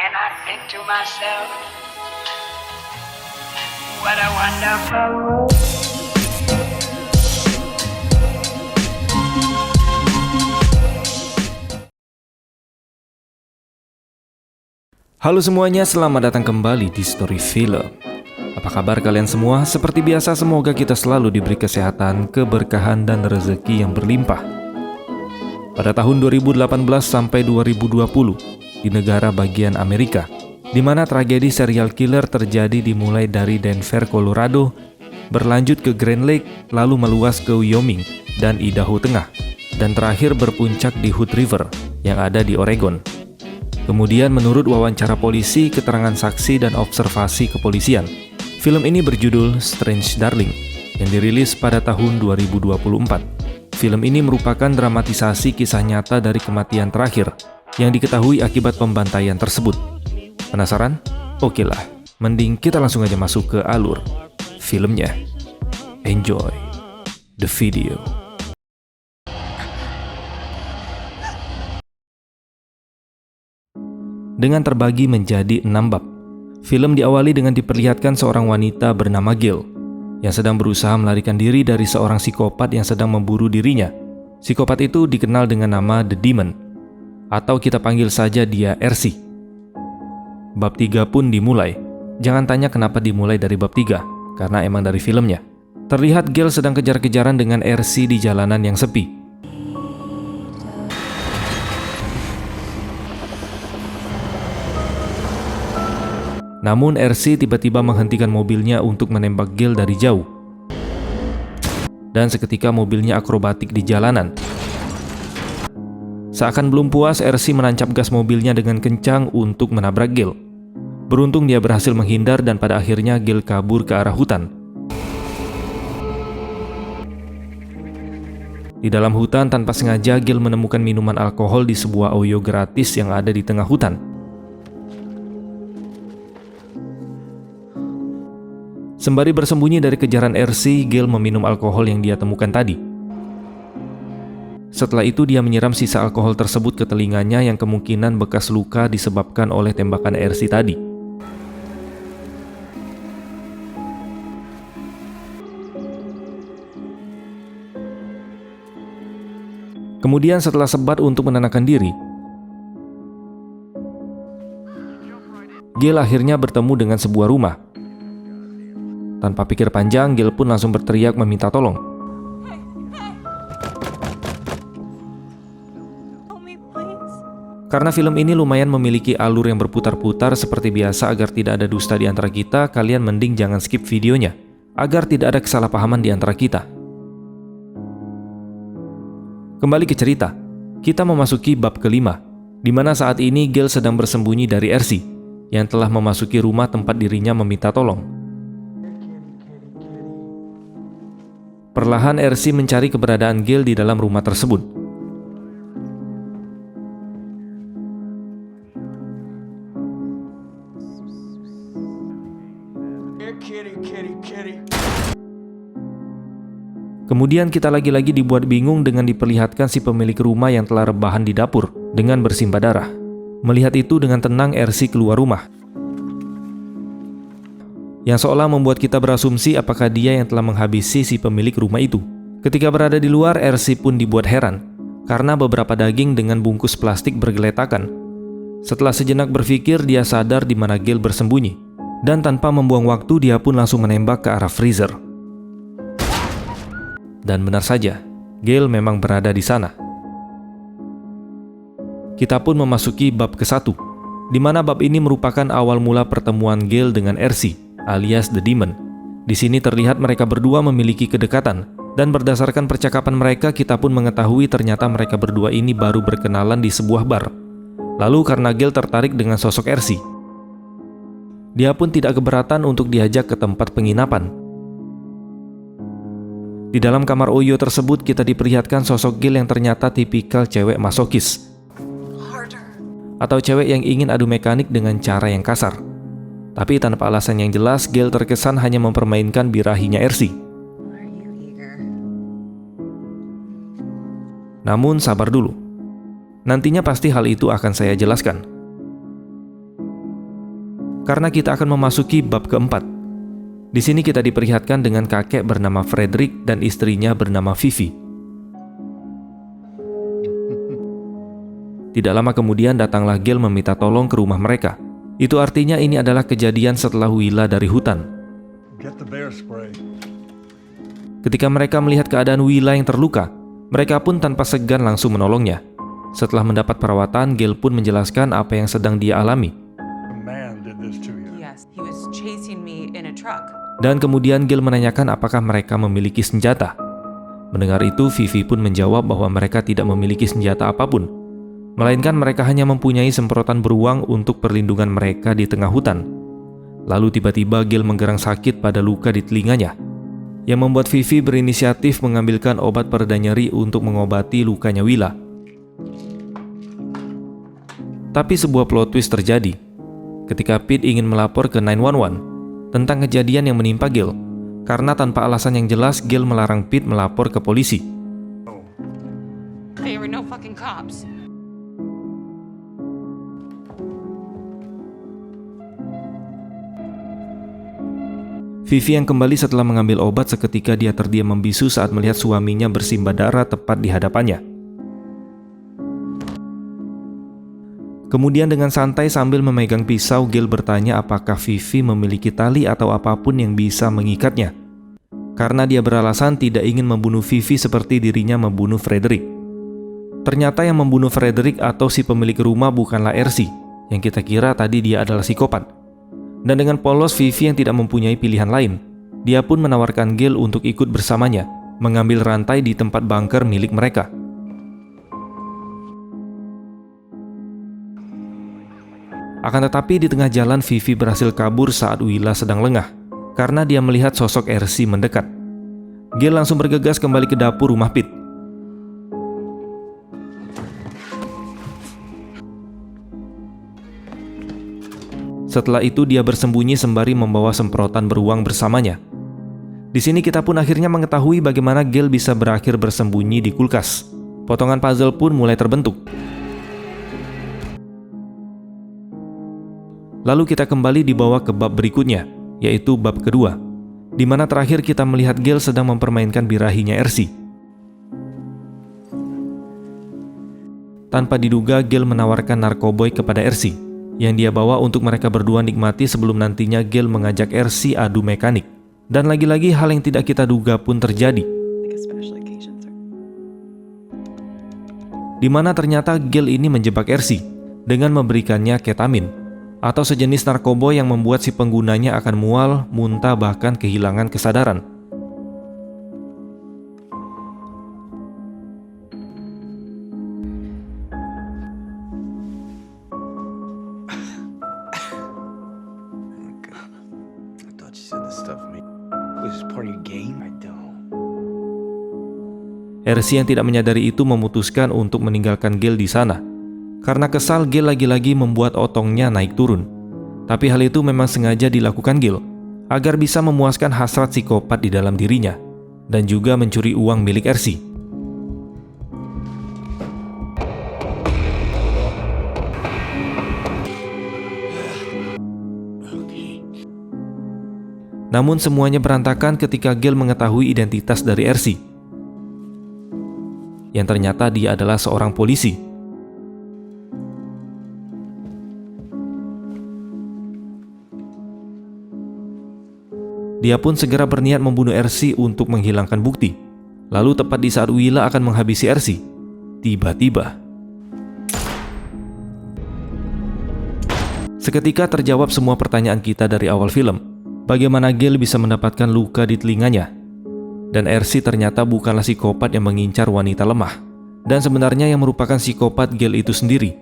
and I think to myself, what a wonderful world. Halo semuanya, selamat datang kembali di Story Film. Apa kabar kalian semua? Seperti biasa, semoga kita selalu diberi kesehatan, keberkahan, dan rezeki yang berlimpah. Pada tahun 2018 sampai 2020, di negara bagian Amerika, di mana tragedi serial killer terjadi dimulai dari Denver, Colorado, berlanjut ke Grand Lake, lalu meluas ke Wyoming dan Idaho Tengah, dan terakhir berpuncak di Hood River yang ada di Oregon. Kemudian menurut wawancara polisi, keterangan saksi, dan observasi kepolisian, film ini berjudul Strange Darling yang dirilis pada tahun 2024. Film ini merupakan dramatisasi kisah nyata dari kematian terakhir yang diketahui akibat pembantaian tersebut. Penasaran? Oke lah, mending kita langsung aja masuk ke alur filmnya. Enjoy the video. Dengan terbagi menjadi 6 bab, film diawali dengan diperlihatkan seorang wanita bernama Gail yang sedang berusaha melarikan diri dari seorang psikopat yang sedang memburu dirinya. Psikopat itu dikenal dengan nama The Demon, atau kita panggil saja dia RC. Bab 3 pun dimulai. Jangan tanya kenapa dimulai dari bab 3, karena emang dari filmnya. Terlihat Gail sedang kejar-kejaran dengan RC di jalanan yang sepi. Namun RC tiba-tiba menghentikan mobilnya untuk menembak Gail dari jauh. Dan seketika mobilnya akrobatik di jalanan. Seakan belum puas, RC menancap gas mobilnya dengan kencang untuk menabrak Gail. Beruntung dia berhasil menghindar dan pada akhirnya Gail kabur ke arah hutan. Di dalam hutan, tanpa sengaja Gail menemukan minuman alkohol di sebuah OYO gratis yang ada di tengah hutan. Sembari bersembunyi dari kejaran RC, Gail meminum alkohol yang dia temukan tadi. Setelah itu dia menyiram sisa alkohol tersebut ke telinganya yang kemungkinan bekas luka disebabkan oleh tembakan RC tadi. Kemudian setelah sebat untuk menenangkan diri, Gail akhirnya bertemu dengan sebuah rumah. Tanpa pikir panjang, Gail pun langsung berteriak meminta tolong. Karena film ini lumayan memiliki alur yang berputar-putar seperti biasa, agar tidak ada dusta di antara kita, kalian mending jangan skip videonya, agar tidak ada kesalahpahaman di antara kita. Kembali ke cerita, kita memasuki bab kelima, di mana saat ini Gail sedang bersembunyi dari RC, yang telah memasuki rumah tempat dirinya meminta tolong. Perlahan RC mencari keberadaan Gail di dalam rumah tersebut. Kemudian kita lagi-lagi dibuat bingung dengan diperlihatkan si pemilik rumah yang telah rebahan di dapur dengan bersimbah darah. Melihat itu, dengan tenang RC keluar rumah, yang seolah membuat kita berasumsi apakah dia yang telah menghabisi si pemilik rumah itu. Ketika berada di luar, RC pun dibuat heran karena beberapa daging dengan bungkus plastik bergeletakan. Setelah sejenak berpikir, dia sadar di mana Gail bersembunyi, dan tanpa membuang waktu dia pun langsung menembak ke arah freezer. Dan benar saja, Gail memang berada di sana. Kita pun memasuki bab ke-1, di mana bab ini merupakan awal mula pertemuan Gail dengan RC alias The Demon. Di sini terlihat mereka berdua memiliki kedekatan, dan berdasarkan percakapan mereka kita pun mengetahui ternyata mereka berdua ini baru berkenalan di sebuah bar. Lalu karena Gail tertarik dengan sosok RC, dia pun tidak keberatan untuk diajak ke tempat penginapan. Di dalam kamar OYO tersebut kita diperlihatkan sosok Gail yang ternyata tipikal cewek masokis, atau cewek yang ingin adu mekanik dengan cara yang kasar. Tapi tanpa alasan yang jelas, Gail terkesan hanya mempermainkan birahinya RC. Namun sabar dulu, nantinya pasti hal itu akan saya jelaskan. karena kita akan memasuki bab keempat. Di sini kita diperlihatkan dengan kakek bernama Frederick dan istrinya bernama Vivi. Tidak lama kemudian datanglah Gail meminta tolong ke rumah mereka. Itu artinya ini adalah kejadian setelah Willa dari hutan. Ketika mereka melihat keadaan Willa yang terluka, mereka pun tanpa segan langsung menolongnya. Setelah mendapat perawatan, Gail pun menjelaskan apa yang sedang dia alami. Yes, he was chasing me in a truck. Dan kemudian Gail menanyakan apakah mereka memiliki senjata. Mendengar itu, Vivi pun menjawab bahwa mereka tidak memiliki senjata apapun, melainkan mereka hanya mempunyai semprotan beruang untuk perlindungan mereka di tengah hutan. Lalu tiba-tiba Gail menggerang sakit pada luka di telinganya, yang membuat Vivi berinisiatif mengambilkan obat pereda nyeri untuk mengobati lukanya Willa. Tapi sebuah plot twist terjadi ketika Pete ingin melapor ke 911 tentang kejadian yang menimpa Gail, karena tanpa alasan yang jelas Gail melarang Pete melapor ke polisi. There were no fucking cops. Vivi yang kembali setelah mengambil obat seketika dia terdiam membisu saat melihat suaminya bersimbah darah tepat di hadapannya. Kemudian dengan santai sambil memegang pisau, Gail bertanya apakah Vivi memiliki tali atau apapun yang bisa mengikatnya. Karena dia beralasan tidak ingin membunuh Vivi seperti dirinya membunuh Frederick. Ternyata yang membunuh Frederick atau si pemilik rumah bukanlah Ersi, yang kita kira tadi dia adalah psikopat. Dan dengan polos Vivi yang tidak mempunyai pilihan lain, dia pun menawarkan Gail untuk ikut bersamanya, mengambil rantai di tempat bunker milik mereka. Akan tetapi di tengah jalan Vivi berhasil kabur saat Willa sedang lengah, karena dia melihat sosok Ersi mendekat. Gail langsung bergegas kembali ke dapur rumah Pete. Setelah itu dia bersembunyi sembari membawa semprotan beruang bersamanya. Di sini kita pun akhirnya mengetahui bagaimana Gail bisa berakhir bersembunyi di kulkas. Potongan puzzle pun mulai terbentuk. Lalu kita kembali dibawa ke bab berikutnya, yaitu bab kedua, di mana terakhir kita melihat Gail sedang mempermainkan birahinya Ersi. Tanpa diduga Gail menawarkan narkoboy kepada Ersi, yang dia bawa untuk mereka berdua nikmati sebelum nantinya Gail mengajak Ersi adu mekanik. Dan lagi-lagi hal yang tidak kita duga pun terjadi, di mana ternyata Gail ini menjebak Ersi dengan memberikannya ketamin, atau sejenis narkoba yang membuat si penggunanya akan mual, muntah, bahkan kehilangan kesadaran. Ersi yang tidak menyadari itu memutuskan untuk meninggalkan Gail di sana. Karena kesal, Gail lagi-lagi membuat otongnya naik turun. Tapi hal itu memang sengaja dilakukan Gail agar bisa memuaskan hasrat psikopat di dalam dirinya dan juga mencuri uang milik Ersi. Namun semuanya berantakan ketika Gail mengetahui identitas dari Ersi, yang ternyata dia adalah seorang polisi. Dia pun segera berniat membunuh Ersi untuk menghilangkan bukti. Lalu tepat di saat Willa akan menghabisi Ersi, tiba-tiba seketika terjawab semua pertanyaan kita dari awal film. Bagaimana Gail bisa mendapatkan luka di telinganya? Dan Ersi ternyata bukanlah psikopat yang mengincar wanita lemah. Dan sebenarnya yang merupakan psikopat Gail itu sendiri,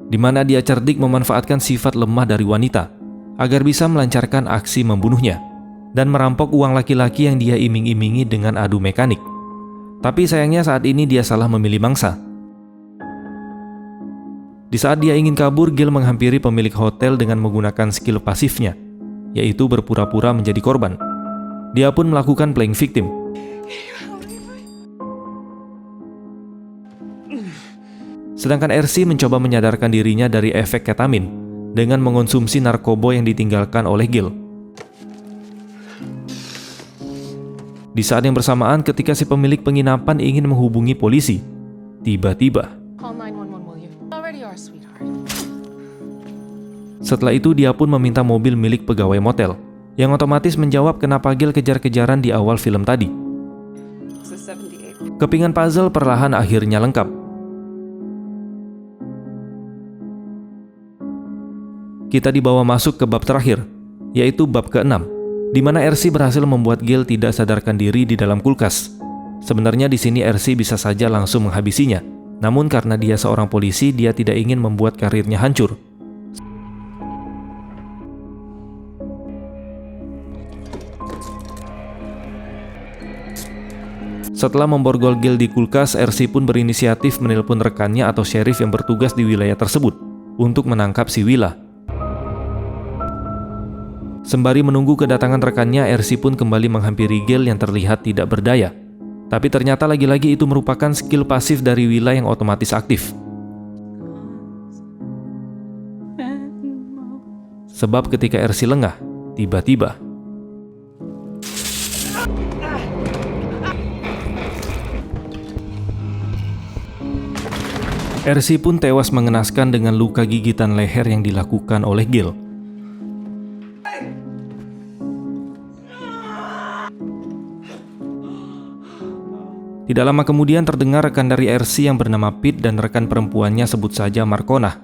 di mana dia cerdik memanfaatkan sifat lemah dari wanita agar bisa melancarkan aksi membunuhnya dan merampok uang laki-laki yang dia iming-imingi dengan adu mekanik. Tapi sayangnya saat ini dia salah memilih mangsa. Di saat dia ingin kabur, Gail menghampiri pemilik hotel dengan menggunakan skill pasifnya, yaitu berpura-pura menjadi korban. Dia pun melakukan playing victim. Sedangkan Ersi mencoba menyadarkan dirinya dari efek ketamin dengan mengonsumsi narkoba yang ditinggalkan oleh Gil. Di saat yang bersamaan ketika si pemilik penginapan ingin menghubungi polisi, tiba-tiba Call 911, will you? Already are, sweetheart. setelah itu dia pun meminta mobil milik pegawai motel, yang otomatis menjawab kenapa Gil kejar-kejaran di awal film tadi. It's a 78. Kepingan puzzle perlahan akhirnya lengkap. Kita dibawa masuk ke bab terakhir, yaitu bab ke-6, di mana RC berhasil membuat Gil tidak sadarkan diri di dalam kulkas. Sebenarnya di sini RC bisa saja langsung menghabisinya, namun karena dia seorang polisi, dia tidak ingin membuat karirnya hancur. Setelah memborgol Gil di kulkas, RC pun berinisiatif menelpon rekannya atau sheriff yang bertugas di wilayah tersebut untuk menangkap si Willa. Sembari menunggu kedatangan rekannya, RC pun kembali menghampiri Gil yang terlihat tidak berdaya. Tapi ternyata lagi-lagi itu merupakan skill pasif dari Willa yang otomatis aktif. Sebab ketika RC lengah, tiba-tiba RC pun tewas mengenaskan dengan luka gigitan leher yang dilakukan oleh Gil. Tidak lama kemudian terdengar rekan dari RC yang bernama Pete dan rekan perempuannya sebut saja Marcona.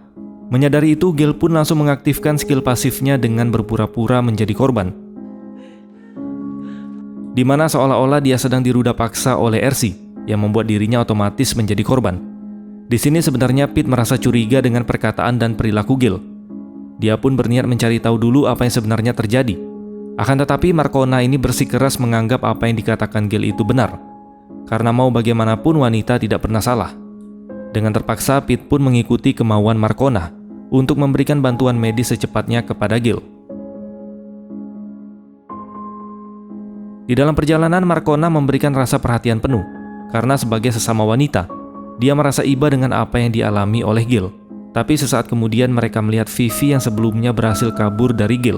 Menyadari itu, Gil pun langsung mengaktifkan skill pasifnya dengan berpura-pura menjadi korban, di mana seolah-olah dia sedang diruda paksa oleh RC yang membuat dirinya otomatis menjadi korban. Di sini sebenarnya Pete merasa curiga dengan perkataan dan perilaku Gil. Dia pun berniat mencari tahu dulu apa yang sebenarnya terjadi. Akan tetapi Marcona ini bersikeras menganggap apa yang dikatakan Gil itu benar, karena mau bagaimanapun wanita tidak pernah salah. Dengan terpaksa Pete pun mengikuti kemauan Marcona untuk memberikan bantuan medis secepatnya kepada Gil. Di dalam perjalanan, Marcona memberikan rasa perhatian penuh, karena sebagai sesama wanita, dia merasa iba dengan apa yang dialami oleh Gil. Tapi sesaat kemudian mereka melihat Vivi yang sebelumnya berhasil kabur dari Gil.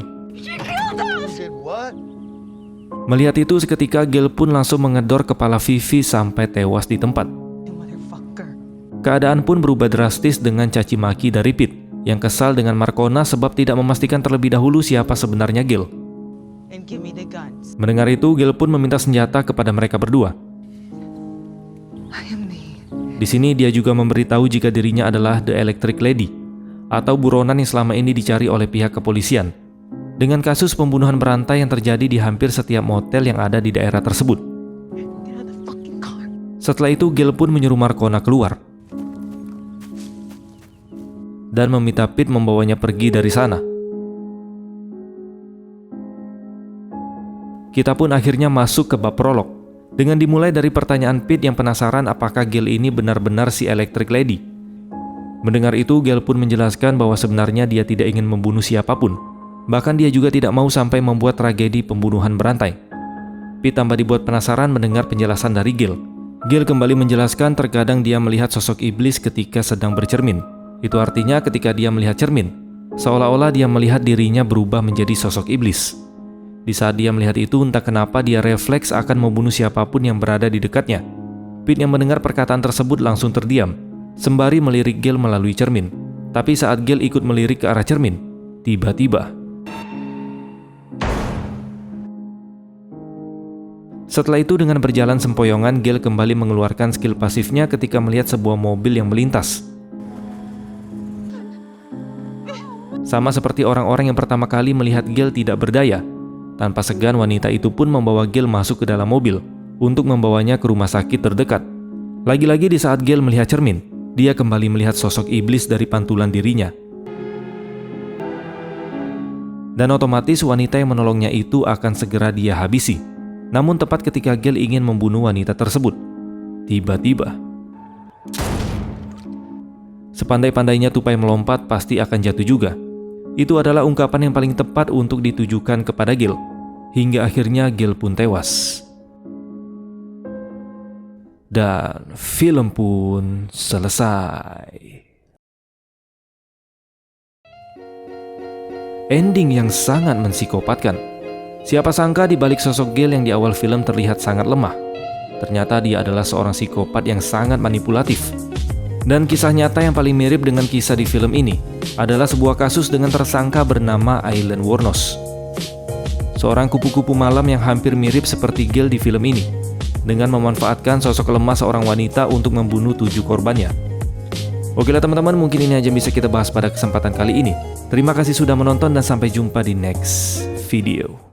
Melihat itu, seketika Gil pun langsung mengedor kepala Vivi sampai tewas di tempat. Keadaan pun berubah drastis dengan caci maki dari Pete yang kesal dengan Marcona sebab tidak memastikan terlebih dahulu siapa sebenarnya Gil. Mendengar itu, Gil pun meminta senjata kepada mereka berdua. Di sini dia juga memberitahu jika dirinya adalah The Electric Lady, atau buronan yang selama ini dicari oleh pihak kepolisian, dengan kasus pembunuhan berantai yang terjadi di hampir setiap motel yang ada di daerah tersebut. Setelah itu, Gil pun menyuruh Marcona keluar dan meminta Pete membawanya pergi dari sana. Kita pun akhirnya masuk ke bab prolog, dengan dimulai dari pertanyaan Pete yang penasaran apakah Gil ini benar-benar si Electric Lady. Mendengar itu, Gil pun menjelaskan bahwa sebenarnya dia tidak ingin membunuh siapapun. Bahkan dia juga tidak mau sampai membuat tragedi pembunuhan berantai. Pete tambah dibuat penasaran mendengar penjelasan dari Gil. Gil kembali menjelaskan terkadang dia melihat sosok iblis ketika sedang bercermin. Itu artinya ketika dia melihat cermin, seolah-olah dia melihat dirinya berubah menjadi sosok iblis. Di saat dia melihat itu, entah kenapa dia refleks akan membunuh siapapun yang berada di dekatnya. Pete yang mendengar perkataan tersebut langsung terdiam, sembari melirik Gil melalui cermin. Tapi saat Gil ikut melirik ke arah cermin, tiba-tiba setelah itu, dengan berjalan sempoyongan, Gil kembali mengeluarkan skill pasifnya ketika melihat sebuah mobil yang melintas. Sama seperti orang-orang yang pertama kali melihat Gil tidak berdaya, tanpa segan wanita itu pun membawa Gil masuk ke dalam mobil untuk membawanya ke rumah sakit terdekat. Lagi-lagi di saat Gil melihat cermin, dia kembali melihat sosok iblis dari pantulan dirinya. Dan otomatis wanita yang menolongnya itu akan segera dia habisi. Namun tepat ketika Gil ingin membunuh wanita tersebut, tiba-tiba sepandai-pandainya tupai melompat pasti akan jatuh juga. Itu adalah ungkapan yang paling tepat untuk ditujukan kepada Gil. Hingga akhirnya Gil pun tewas. Dan film pun selesai. ending yang sangat menpsikopatkan. Siapa sangka di balik sosok Gale yang di awal film terlihat sangat lemah, ternyata dia adalah seorang psikopat yang sangat manipulatif. Dan kisah nyata yang paling mirip dengan kisah di film ini adalah sebuah kasus dengan tersangka bernama Aileen Wuornos, seorang kupu-kupu malam yang hampir mirip seperti Gale di film ini, dengan memanfaatkan sosok lemah seorang wanita untuk membunuh 7 korbannya. Oke lah teman-teman, mungkin ini aja bisa kita bahas pada kesempatan kali ini. Terima kasih sudah menonton dan sampai jumpa di next video.